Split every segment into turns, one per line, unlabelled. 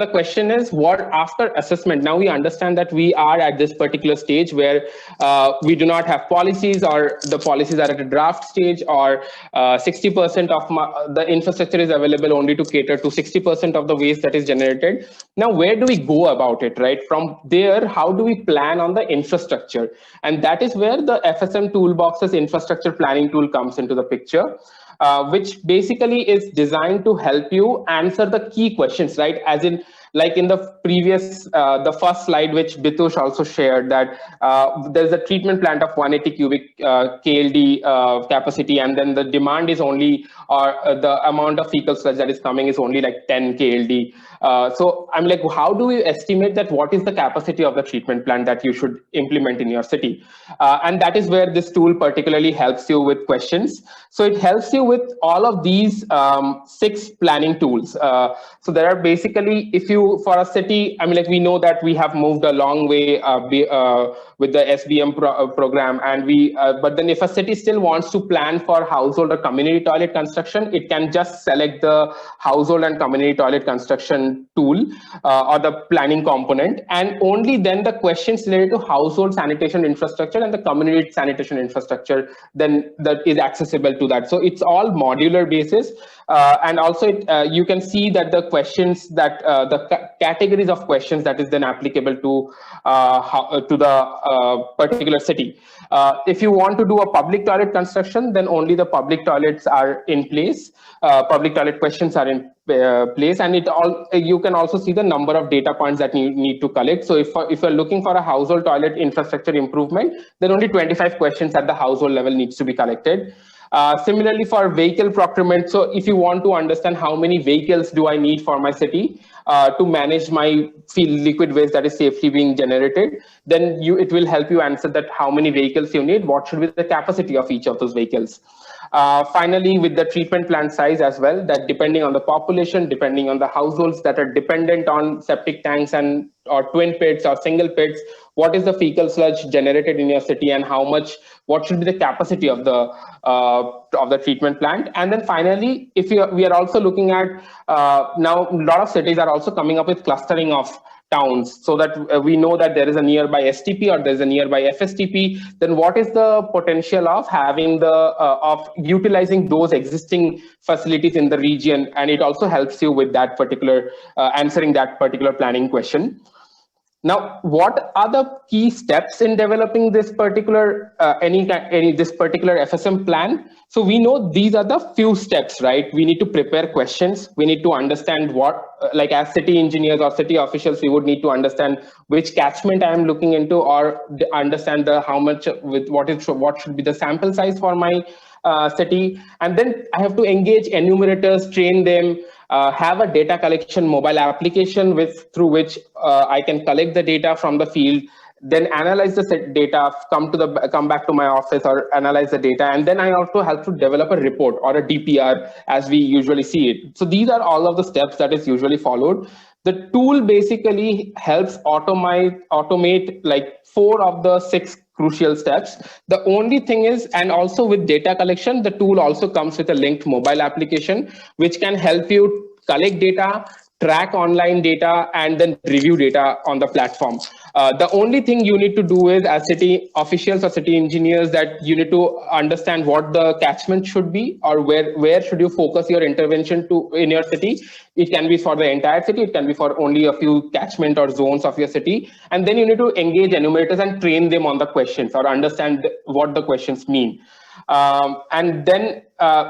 the question is, what after assessment? Now we understand that we are at this particular stage where we do not have policies, or the policies are at a draft stage, or 60% of the infrastructure is available only to cater to 60% of the waste that is generated. Now, where do we go about it, right? From there, how do we plan on the infrastructure? And that is where the FSM Toolbox's infrastructure planning tool comes into the picture. Which basically is designed to help you answer the key questions, right? As in, like in the previous, the first slide, which Bitush also shared, that there's a treatment plant of 180 cubic KLD capacity, and then the demand is only, or the amount of fecal sludge that is coming is only like 10 KLD. So I'm like, how do you estimate that? What is the capacity of the treatment plant that you should implement in your city? And that is where this tool particularly helps you with questions. So it helps you with all of these 6 planning tools. So there are basically, if you, for a city, I mean, like we know that we have moved a long way with the SBM program, and but then if a city still wants to plan for household or community toilet construction, it can just select the household and community toilet construction tool or the planning component, and only then the questions related to household sanitation infrastructure and the community sanitation infrastructure then that is accessible to that. So it's all modular basis. And also you can see that the questions that the categories of questions that is then applicable to the particular city. If you want to do a public toilet construction, then only the public toilets are in place. Public toilet questions are in place, and you can also see the number of data points that you need to collect. So if you're looking for a household toilet infrastructure improvement, then only 25 questions at the household level needs to be collected. Similarly, for vehicle procurement, so if you want to understand how many vehicles do I need for my city to manage my field liquid waste that is safely being generated, then it will help you answer that how many vehicles you need, what should be the capacity of each of those vehicles. Finally, with the treatment plant size as well, that depending on the population, depending on the households that are dependent on septic tanks and or twin pits or single pits, what is the fecal sludge generated in your city, and what should be the capacity of the treatment plant. And then finally, we are also looking at now a lot of cities are also coming up with clustering of towns, so that we know that there is a nearby STP or there's a nearby FSTP. Then what is the potential of having of utilizing those existing facilities in the region? And it also helps you with that particular answering that particular planning question. Now, what are the key steps in developing this particular this particular FSM plan? So we know these are the few steps, right? We need to prepare questions. We need to understand what, like as city engineers or city officials, we would need to understand which catchment I am looking into, or understand how much with what should be the sample size for my city. And then I have to engage enumerators, train them, have a data collection mobile application through which I can collect the data from the field, then analyze the set data, come back to my office or analyze the data, and then I also have to develop a report or a DPR as we usually see it. So these are all of the steps that is usually followed. The tool basically helps automate like 4 of the 6 crucial steps. The only thing is, and also with data collection, the tool also comes with a linked mobile application, which can help you collect data, track online data, and then review data on the platform. The only thing you need to do is, as city officials or city engineers, that you need to understand what the catchment should be, or where should you focus your intervention to in your city. It can be for the entire city, it can be for only a few catchment or zones of your city. And then you need to engage enumerators and train them on the questions or understand what the questions mean. And then,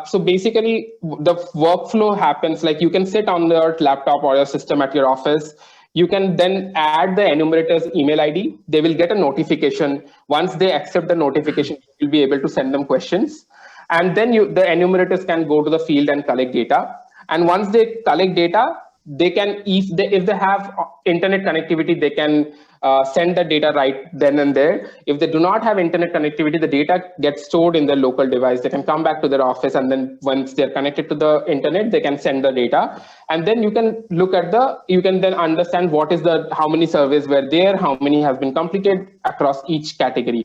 so basically the workflow happens like you can sit on your laptop or your system at your office. You can then add the enumerator's email ID. They will get a notification. Once they accept the notification, you'll be able to send them questions. And then the enumerators can go to the field and collect data. And once they collect data, they can, if they have internet connectivity, they can send the data right then and there. If they do not have internet connectivity, the data gets stored in their local device. They can come back to their office, and then once they're connected to the internet, they can send the data. And then you can look at you can then understand what is how many surveys were there, how many have been completed across each category.